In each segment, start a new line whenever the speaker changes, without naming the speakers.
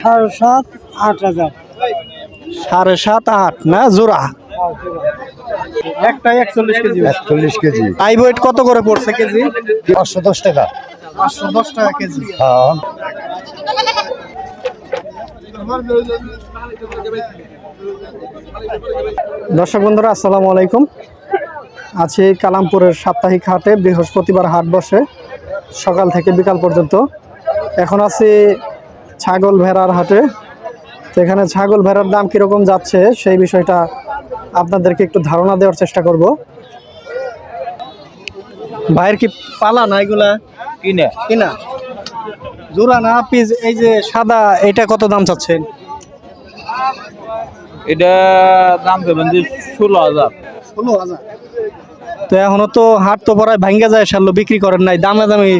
7.5 8,000
7.5 8 না জোড়া একটা 41 কেজি
41 কেজি
আই ওয়েট কত করে পড়ছে কেজি
510 টাকা
510 টাকা কেজি
হ্যাঁ
দর্শক বন্ধুরা আসসালামু আলাইকুম। আছি কালামপুরের সাপ্তাহিক হাটে। বৃহস্পতিবার হাট বসে সকাল থেকে বিকাল পর্যন্ত। এখন আছি ছাগল ভেড়ার হাটে। তো এখানে ছাগল ভেড়ার দাম কীরকম যাচ্ছে সেই বিষয়টা আপনাদেরকে একটু ধারণা দেওয়ার চেষ্টা করব। ভাইয়ের কি পালা না এগুলা কিনা জোড়া না পিস? এই যে সাদা এটা কত দাম চাচ্ছেন?
এটা দাম দেবেন যে 16,000।
16,000। তো এখনো তো হাট তো পড়ায় ভাঙ্গা যায়, সারলো বিক্রি করেন নাই, দামে দামি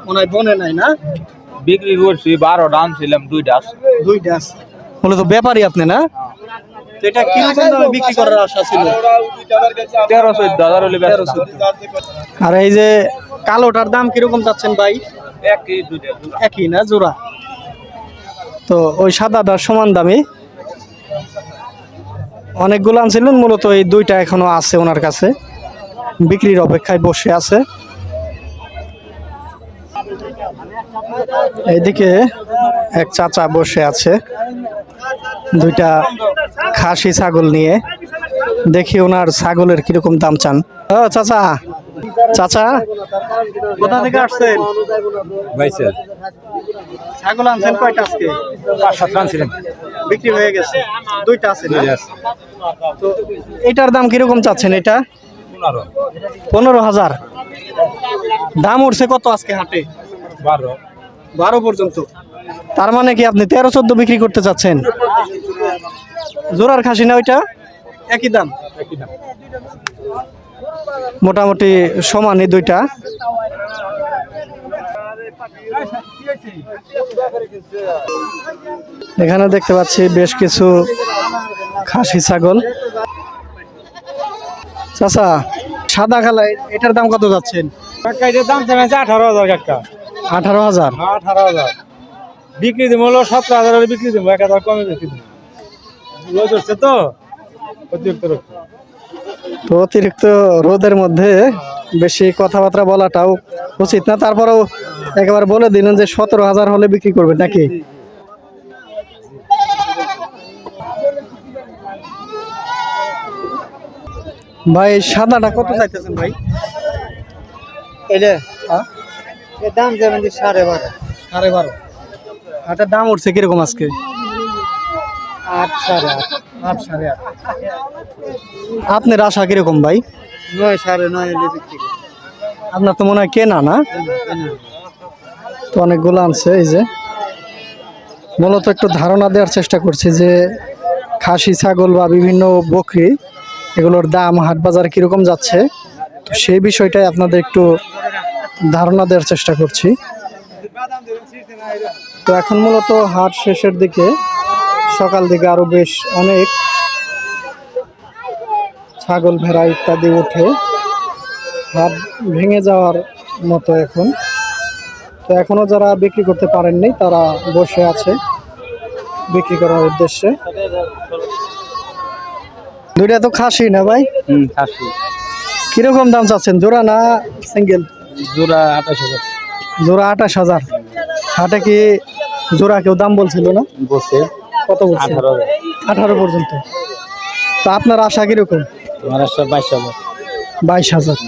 মনে হয় বনে নাই না?
বিক্রি করছি 12 দাম ছিলাম দুইটা
বলে তো ব্যাপারই আপনি না? তো এটা কিরকম দামে বিক্রি করার আশা ছিল?
13-14,000 হলে বেচতাম।
আর এই যে কালোটার দাম কিরকম চাচ্ছেন ভাই? একই না জোড়া? তো ওই সাদাটার সমান দামি। অনেকগুলো আনছিলেন, মূলত এই দুইটা এখনো আছে ওনার কাছে, বিক্রির অপেক্ষায় বসে আছে। এইদিকে এক চাচা বসে আছে দুইটা খাসি ছাগল নিয়ে। দেখি ওনার ছাগলের কিরকম দাম চান। ও চাচা, চাচা কোথা থেকে আসছেন? ছাগল আনছেন কয়টা আজকে?
5-7 আনছিলাম,
বিক্রি হয়ে গেছে, দুইটা আছে না? তো এটার দাম কিরকম চাচ্ছেন? এটা 15,000। দাম উঠছে কত আজকে হাটে? 12 পর্যন্ত। তার মানে কি আপনি 13-14 বিক্রি করতে চাচ্ছেন? জোড়ার খাসি না ওইটা? একই দাম মোটামুটি সমানই দুইটা। এখানে দেখতে পাচ্ছি বেশ কিছু খাসি ছাগল। চাচা সাদা কালাই এটার দাম কত যাচ্ছেন?
এটার দাম চাইছে 18,000 কাকা।
18,000।
18,000 বিক্রি দিব হলো 17,000 হলে বিক্রি দিব, 1,000 কমে বিক্রি দিব। রোদ হচ্ছে তো অতিরিক্ত রোদ।
তো অতিরিক্ত রোদের মধ্যে বেশি কথাবার্তা বলাটাও উচিত না, তারপরেও একেবারে বলে দিলেন যে 17,000 হলে বিক্রি করবেন নাকি? ভাই সাদাটা কত চাইতেছেন ভাই?
এটা এর দাম যাবেন যে 12.5।
12.5। আটার দাম উঠছে কিরকম আজকে?
8 8.5।
8 8.5। আপনার আশা কিরকম ভাই?
9 9.5 হলে বিক্রি করব।
আপনার তো মনে হয় কেনা না? তো অনেকগুলো আনছে। এই যে মূলত একটু ধারণা দেওয়ার চেষ্টা করছি যে খাসি ছাগল বা বিভিন্ন বকরি এগুলোর দাম হাট বাজারে কিরকম যাচ্ছে, তো সেই বিষয়টাই আপনাদের একটু ধারণা দেওয়ার চেষ্টা করছি। তো এখন মূলত হাট শেষের দিকে, সকাল দিকে আরো বেশ অনেক ছাগল ভেড়া ইত্যাদি উঠে হাট ভেঙে যাওয়ার মতো এখন। তো এখনো যারা বিক্রি করতে পারেননি তারা বসে আছে বিক্রি করার উদ্দেশ্যে। দুইটা তো খাসি না ভাই?
খাসি।
কিরকম দাম চাচ্ছেন? জোড়া না সিঙ্গেল?
জোড়া 28,000
জোড়া 28,000। হাটে কি জোড়া কেউ দাম বলছিল না?
বসে
কত বলছে? 18 পর্যন্ত। তো আপনার আশা কিরকম?
তোমার আশা 22,000।
22,000।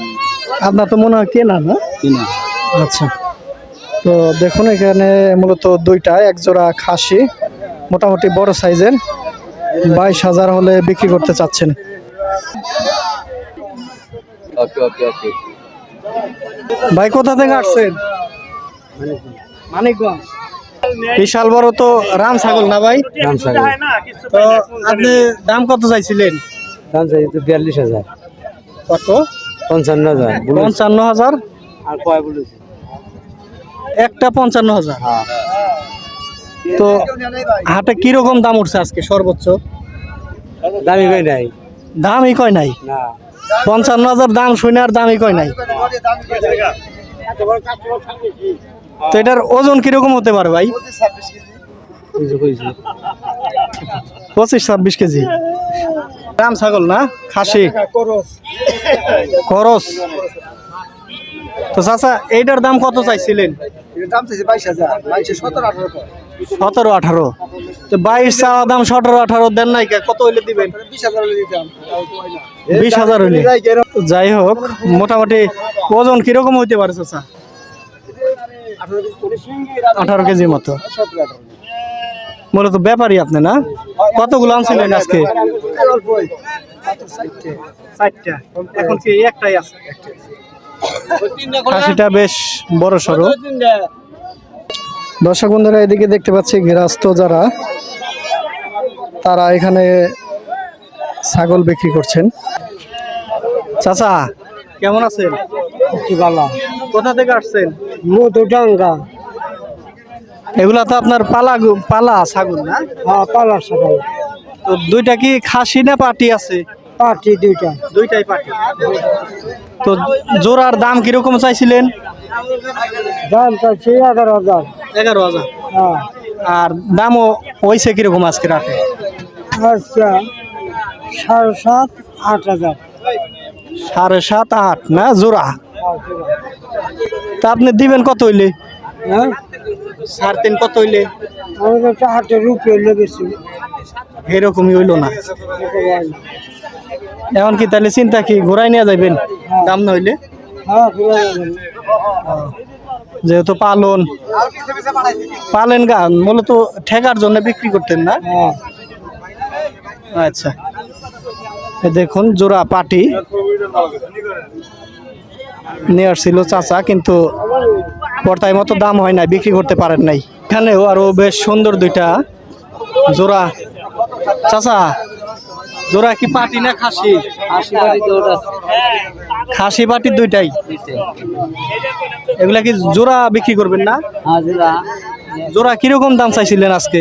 আপনার তো মনে হয় কেনা না?
কিনা।
আচ্ছা, তো দেখুন এখানে মূলত দুইটা, এক জোড়া খাসি মোটামুটি বড় সাইজের, 22,000 হলে বিক্রি করতে চাচ্ছেন।
ওকে।
ভাই কোথা থেকে আসছেন? মানিকগঞ্জ। বিশাল বড় তো রাম ছাগল না ভাই? তো আপনি দাম কত চাইছিলেন?
দাম চাইছে 42,000।
কত?
55,000।
55,000।
আর কয় বলেছে?
একটা 55,000। তো হাটে কিরকম দাম উঠছে আজকে সর্বোচ্চ?
দামি কই নাই।
দামই কয় নাই
না,
55,000 দাম শুনে আর দামই কয় নাই। তো এটার ওজন কিরকম হতে পারে ভাই? 25-26 কেজি দাম ছাগল না খাসি খরচ। তো চাচা এইটার দাম কত চাইছিলেন?
দাম চাইছে 22,000
17-18। তো 22 চাওয়া দাম 17-18 দেন নাই কে? কত হইলে দিবেন?
20,000 হলে দিতাম
20,000 হইলে। যাই হোক মোটামুটি ওজন কিরকম হইতে পারে চাচা? 18 কেজির মতো। মূলত ব্যাপারী আপনি না? কতগুলো আনছিলেন আজকে? চারটা। এখন কি একটাই আছে? খাসিটা বেশ বড় সড়ো। দর্শক বন্ধুরা এদিকে দেখতে পাচ্ছি গৃহস্থ যারা তারা এখানে ছাগল বিক্রি করছেন। চাচা কেমন আছেন?
ভালো।
কোথা থেকে আসছেন?
মধুডাঙ্গা।
এগুলা তো আপনার পালা ছাগল না?
হ্যাঁ, পালার ছাগল।
তো দুইটা কি খাসি না পাটি আছে?
পাটি দুইটা।
দুইটাই পাটি। তো জোড়ার দাম কিরকম চাইছিলেন?
দাম চাইছি 11,000।
11,000।
হ্যাঁ,
আর দামও হয়েছে কিরকম আজকে রাতে?
আজকে 7,500 8,000।
7.5 8 না জোড়া? তা আপনি দিবেন কত হইলে?
হ্যাঁ,
3.5 কত হইলে?
আমাদের 8 রুপিয়া লেগেছে।
এরকমই হইলো না। এখন কি তাহলে চিন্তা কি ঘোরাই নিয়ে যাবেন দাম না হইলে?
হ্যাঁ,
যেহেতু পালেন গান মূলত ঠেকার জন্য বিক্রি করতেন না?
হ্যাঁ।
আচ্ছা এ দেখুন জোড়া পাটি নিয়ে আসছিল চাচা, কিন্তু পর্তায় মতো দাম হয় নাই, বিক্রি করতে পারেন নাই। এখানেও আরো বেশ সুন্দর দুইটা জোড়া। চাচা জোড়া কি পাটি না খাসি? খাসি পাটি দুইটাই। এগুলা কি জোড়া বিক্রি করবেন না? জোড়া কিরকম দাম চাইছিলেন আজকে?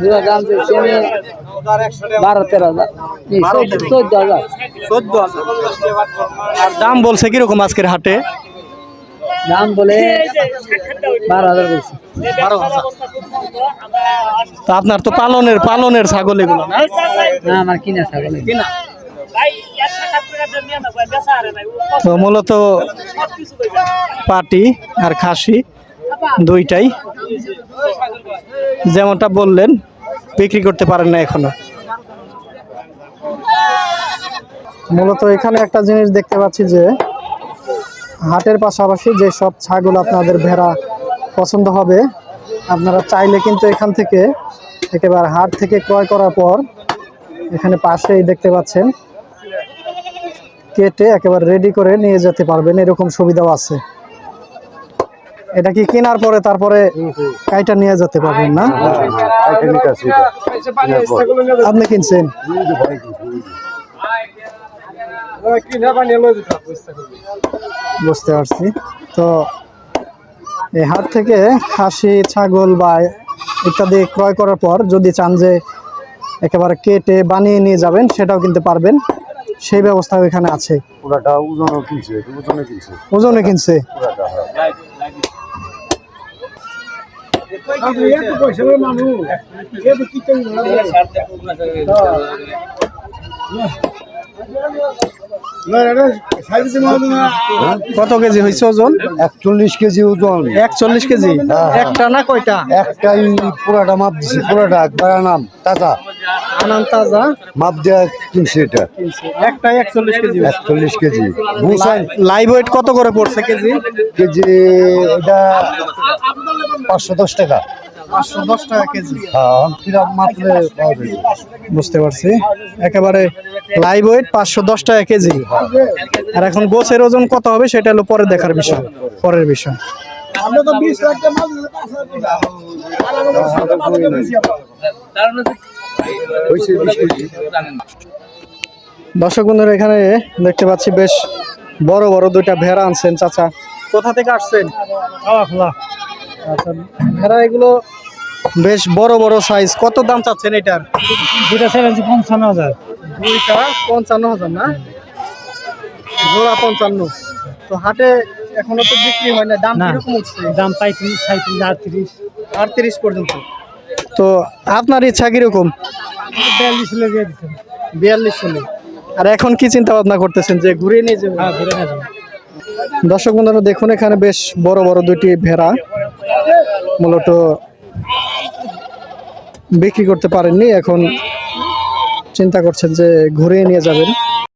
12-13,000।
14,000। আর দাম বলছে কিরকম আজকের হাটে?
দাম বলে 12,000 বলছে।
12,000। তা আপনার তো পালনের ছাগল এগুলো না?
না, আমার কিনা ছাগল।
কিনা। তো মূলত পাটি আর খাসি দুইটাই যেমনটা বললেন বিক্রি করতে পারেন না এখনো। মূলত এখানে একটা জিনিস দেখতে পাচ্ছি যে হাটের পাশাপাশি যে সব ছাগল আপনাদের ভেড়া পছন্দ হবে আপনারা চাইলে কিন্তু এখান থেকে একেবারে হাট থেকে ক্রয় করার পর এখানে পাশেই দেখতে পাচ্ছেন কেটে একেবারে রেডি করে নিয়ে যেতে পারবেন, এরকম সুবিধাও আছে। এটা কি কেনার পরে তারপরে কাইটা নিয়ে যেতে পারবেন না? আপনি কিনছেন? বুঝতে পারছি। তো এই হাট থেকে খাসি ছাগল বা ইত্যাদি ক্রয় করার পর যদি চান যে একেবারে কেটে বানিয়ে নিয়ে যাবেন সেটাও কিনতে পারবেন, সেই ব্যবস্থাও এখানে আছে। ওজনে কিনছে। কত কেজি হয়েছে ওজন?
41 কেজি ওজন।
41 কেজি। একটা না কয়টা?
একটাই পুরাটা মাপ দিছি, পুরাটা একবার নাম তাজা
আনাম তাজা
মাপ দেওয়া কিনছে। এটা
একটাই 41 কেজি।
41 কেজি। বুঝছেন
লাইভ ওয়েট কত করে পড়ছে কেজি?
কেজি এটা 510 টাকা।
510 টাকা কেজি।
হ্যাঁ, কিরা মাপলে পাওয়া যাবে।
বুঝতে পারছি। একেবারে লাইভ ওয়েট 510 টাকা কেজি। আর এখন গোছের ওজন কত হবে সেটা হলো পরে দেখার বিষয়, পরের বিষয়। দর্শক বন্ধুরা এখানে দেখতে পাচ্ছি বেশ বড় বড় দুইটা ভেড়া আনছেন চাচা। কোথা থেকে আসছেন? আচ্ছা, ভেড়া এগুলো বেশ বড় বড় সাইজ। কত দাম চাচ্ছেন এটার?
দুইটা 55,000।
দুইটা 55,000 না? জোড়া 55। তো হাটে এখনো তো বিক্রি হয় না, দাম কিরকম উঠছে?
দাম 35, 37, 38।
38 পর্যন্ত। তো আপনার ইচ্ছা কিরকম?
42 হলে দিয়ে দিতেন।
42 হলে। আর এখন কি চিন্তা ভাবনা করতেছেন যে ঘুরিয়ে নিয়ে যাবেন?
হ্যাঁ ঘুরে নিয়ে যাবো।
দর্শক বন্ধুরা দেখুন এখানে বেশ বড় বড় দুটি ভেড়া মূলত বিক্রি করতে পারেননি, এখন চিন্তা করছেন যে ঘুরিয়ে নিয়ে যাবেন।